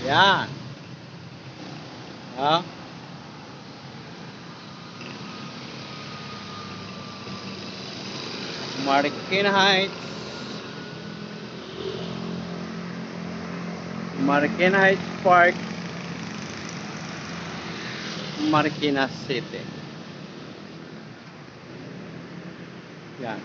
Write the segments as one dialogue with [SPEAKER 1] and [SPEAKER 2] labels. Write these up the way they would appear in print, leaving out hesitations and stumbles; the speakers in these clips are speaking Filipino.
[SPEAKER 1] Yan. Oh. Marikina Heights. Marikina Heights Park. Marikina City. Yan.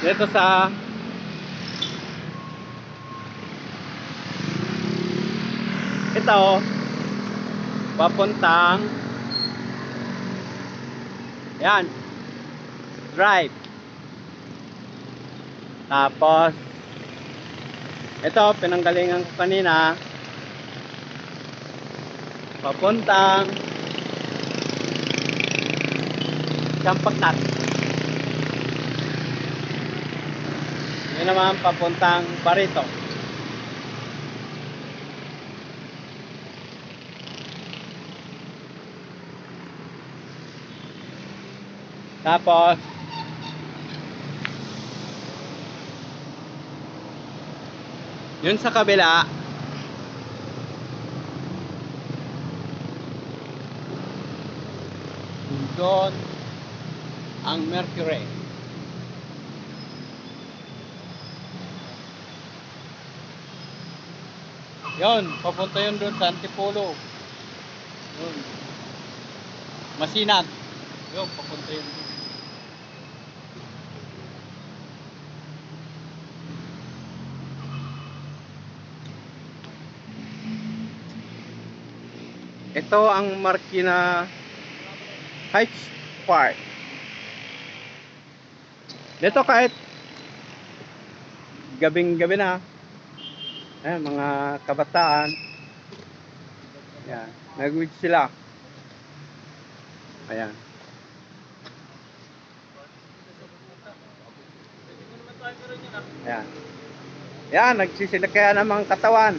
[SPEAKER 1] Dito sa ito papuntang yan drive, tapos ito pinanggalingan ko kanina papuntang Champagnat. Yan naman papuntang Barito. Tapos yun sa kabila doon ang Mercury. Yun, papunta yun doon sa Antipolo. Yun. Masinag. Yun, papunta yun doon. Ito ang Marikina Heights Park. Dito kahit gabing-gabi na, mga kabataan, yan, nag-weed sila. Ayan. Ayan. Yan, nagsisilakaya ng mga katawan.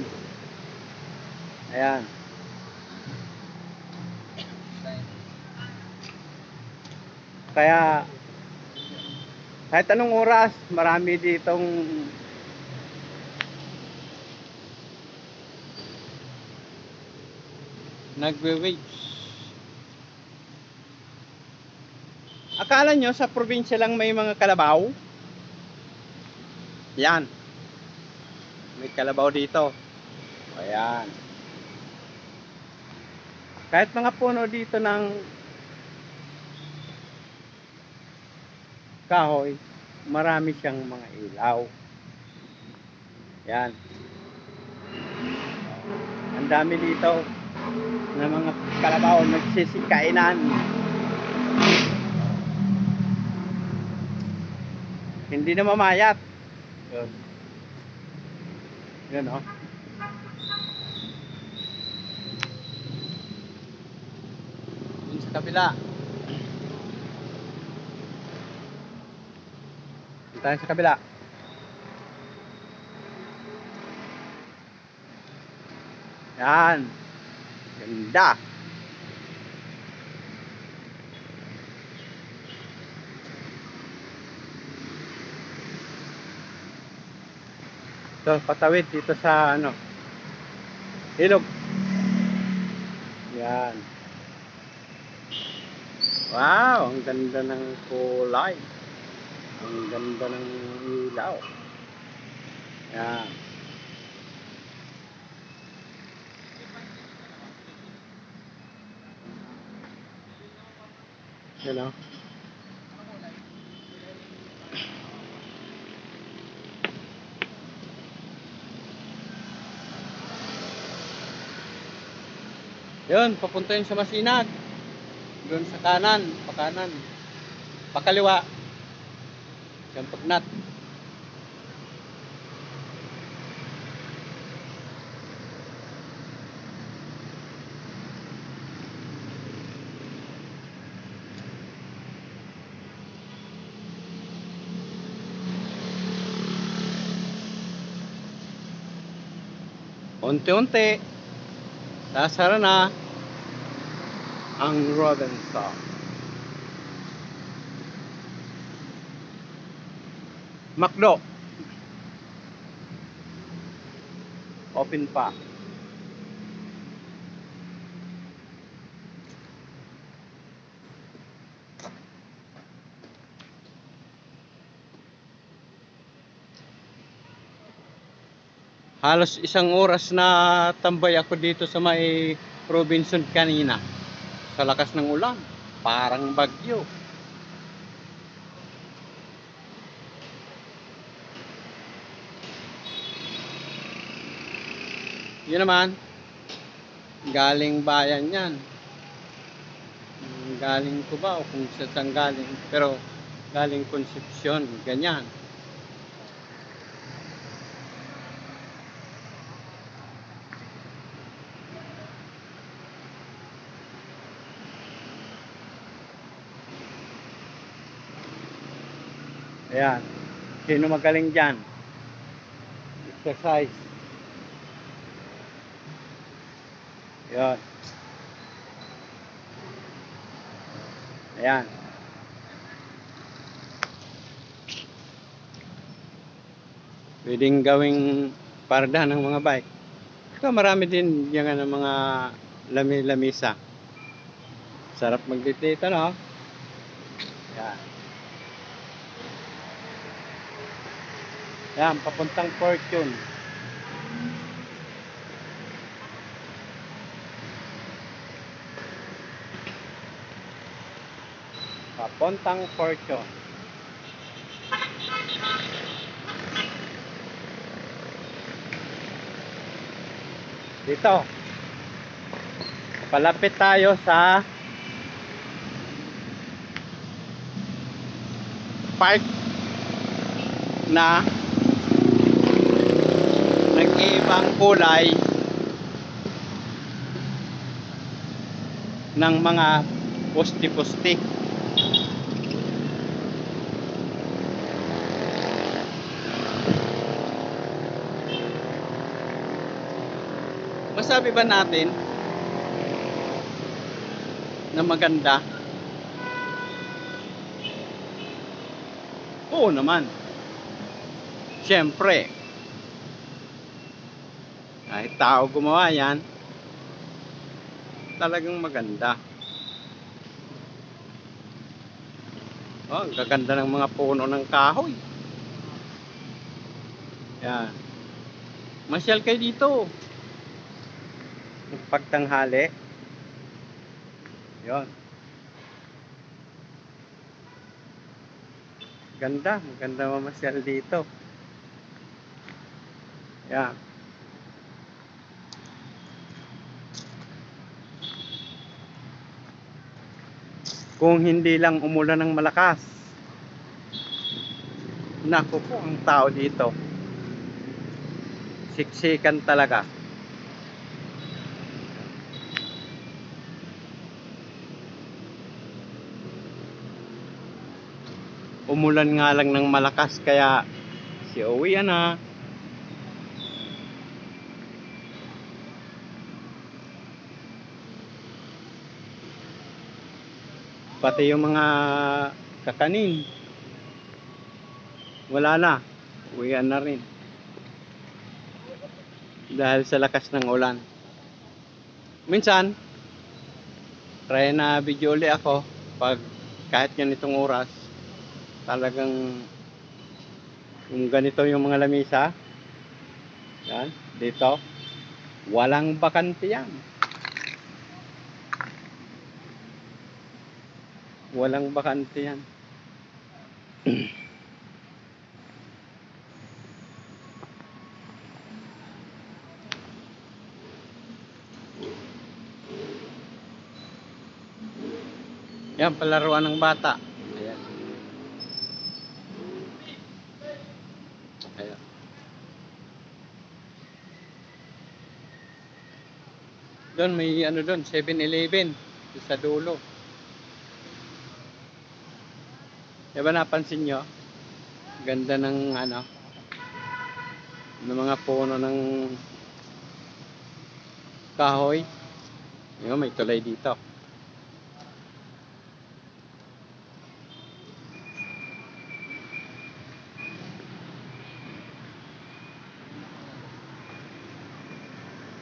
[SPEAKER 1] Ayan. Kaya kahit anong oras, marami ditong nagwe-wage. Akala nyo sa probinsya lang may mga kalabaw? Yan. May kalabaw dito. Ayan. Kahit mga puno dito ng kahoy, marami siyang mga ilaw. Yan. Ang dami dito na mga kalabaw nagsisikainan. Hindi na mamayat. Yun. Yun, oh. Yun sa kabila. Yun tayo sa kabila. Yan. Ganda. So, patawid dito sa ilog. Yan. Wow, ang ganda ng kulay. Ang ganda ng ilaw. Yan. Yan, oh. Yun, papunta yun sa Masinag. Doon sa kanan, pakanan. Pakaliwa. Champagnat. unti-unti, sasara na ang Robinson. McDo, open pa. Halos isang oras na tambay ako dito sa may Robinson kanina. Sa lakas ng ulan, parang bagyo. Yun naman, galing bayan yan. Galing ko ba o kung saan galing. Pero galing Concepcion, ganyan. Ayan. Sino magaling dyan? Exercise. Ayan. Ayan. Pwedeng gawing parda ng mga bike. Ito marami din yung mga lami-lamisa. Sarap mag-date, no? Ayan. Ayan, papuntang Fortune. Papuntang Fortune. Dito. Palapit tayo sa park na nag-iibang kulay ng mga poste-poste. Masabi ba natin na maganda? Oo naman. Siyempre, kahit tao gumawa yan, talagang maganda. Oh, ang gaganda ng mga puno ng kahoy. Yan. Masyal kayo dito. Pagtanghali. Yon. Ganda, maganda mamasyal dito. Yan. Kung hindi lang umulan ng malakas. Naku po ang tao dito. Siksikan talaga. Umulan nga lang ng malakas kaya si Owie na. Pati yung mga kakanin wala na, uwian na rin dahil sa lakas ng ulan. Minsan try na video ulit ako pag kahit ganitong oras. Talagang kung ganito yung mga lamisa yan, dito walang bakante yan. Walang bakante yan. Yan, palaruan ng bata. Ayan. Ayan. Doon may ano doon, 7-Eleven sa dulo. Diba napansin nyo? Ganda ng ano, ng mga puno ng kahoy. Yun, may tulay dito.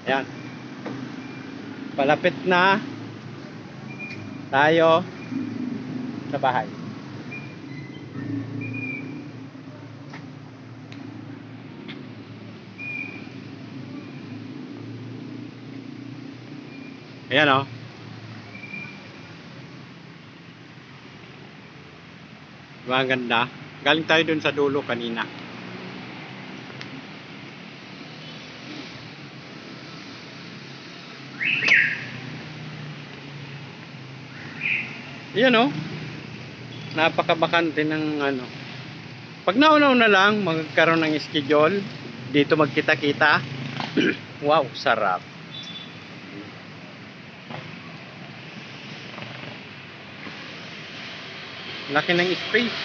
[SPEAKER 1] Ayan. Palapit na tayo sa bahay. Ayan o. Diba ang ganda? Galing tayo dun sa dulo kanina. Ayan o. Napakabakante ng ano. Pag naunaw na lang, magkaroon ng schedule. Dito magkita-kita. Wow, sarap. Laki ng space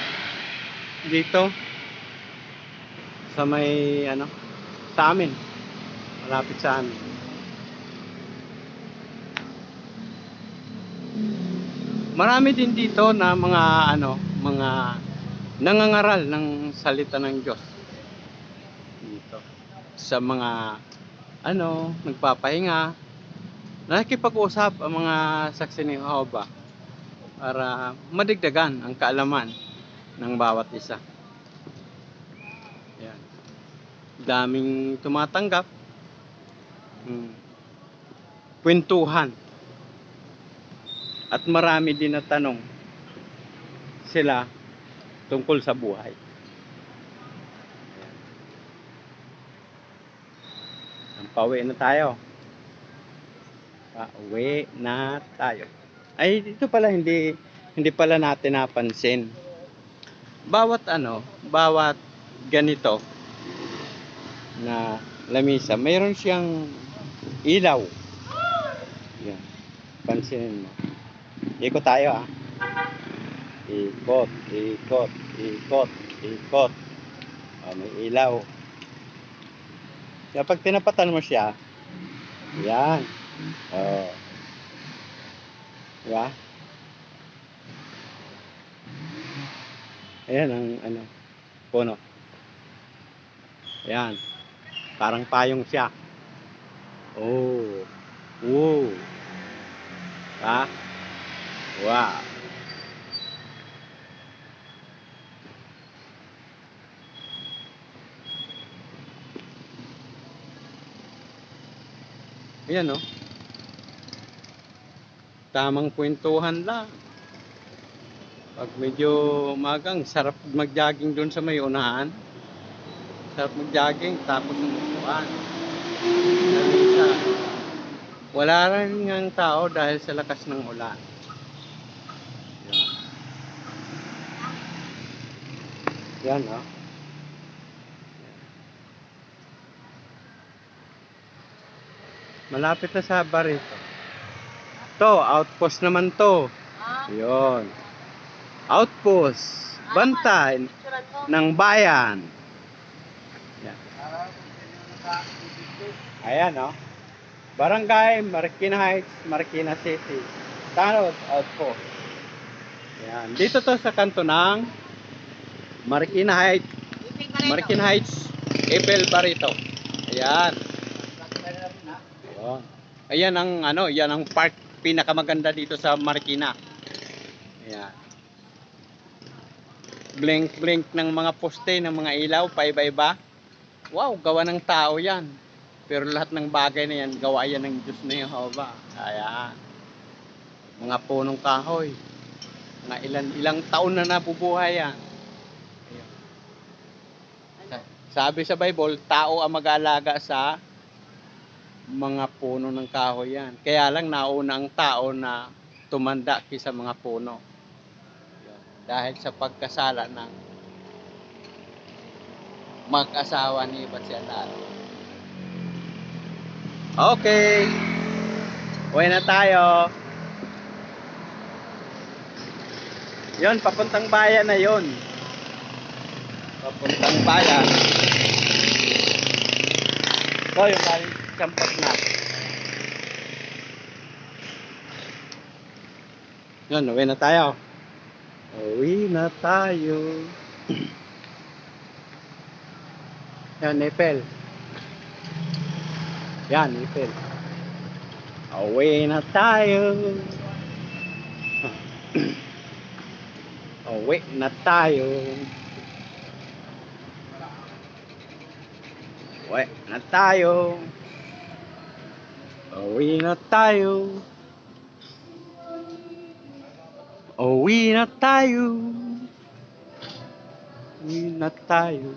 [SPEAKER 1] dito sa may ano, sa amin, malapit sa amin. Marami din dito na mga ano, mga nangangaral ng salita ng Diyos dito sa mga ano, nagpapahinga, nakikipag-usap ang mga saksi ni Jehovah para madigdagan ang kaalaman ng bawat isa. Yan. Daming tumatanggap. Kwentuhan. At marami din na tanong sila tungkol sa buhay. Pauwi na tayo. Pauwi na tayo. Ay, dito pala hindi pala natin napansin. Bawat ano, bawat ganito na lamisa, mayroon siyang ilaw. Yan. Pansinin mo. Ikot tayo Ikot, ikot, ikot, ikot. May ilaw. Kapag tinapatan mo siya, yan. Diba? Ayan ang ano, puno. Ayan. Parang payong siya. Oh. Wow. Ha? Wow. Ayan oh. Tamang kwentuhan lang. Pag medyo magang, sarap mag-jogging doon sa may unahan. Sarap mag-jogging, tapos ng upuan. Wala rin ng tao dahil sa lakas ng ulan. Yan oh. Malapit na sa Barito. To, outpost naman to. Yun. Outpost. Bantay ng bayan. Yan. Ayan oh. Barangay Marikina Heights, Marikina City. Tanod outpost. Yan. Dito to sa kanto ng Marikina Heights. Marikina Heights, Ebel Barito. Ayan. Ayan ang ano, yan ang park pinakamaganda dito sa Marikina. Ayan. Blink-blink ng mga poste, ng mga ilaw, paiba-iba. Wow, gawa ng tao yan. Pero lahat ng bagay na yan, gawa yan ng Diyos na Jehovah. Ayan. Mga punong kahoy. Mga ilang taon na nabubuhay yan. Ayan. Sabi sa Bible, tao ang mag-aalaga sa mga puno ng kahoy yan. Kaya lang nauna ang tao na tumanda kaysa mga puno. Dahil sa pagkasala ng mag-asawa ni Batsyalar. Okay. Uwi na tayo. Yon, papuntang bayan na yon. Papuntang bayan. So, yung galing Champak na. Yan, uwi na tayo. Uwi na tayo. Yan, Eiffel. Yan, Eiffel. Uwi na tayo. Uwi na tayo. Uwi na tayo. Uwi na tayo. Uwi na tayo. Uwi na tayo.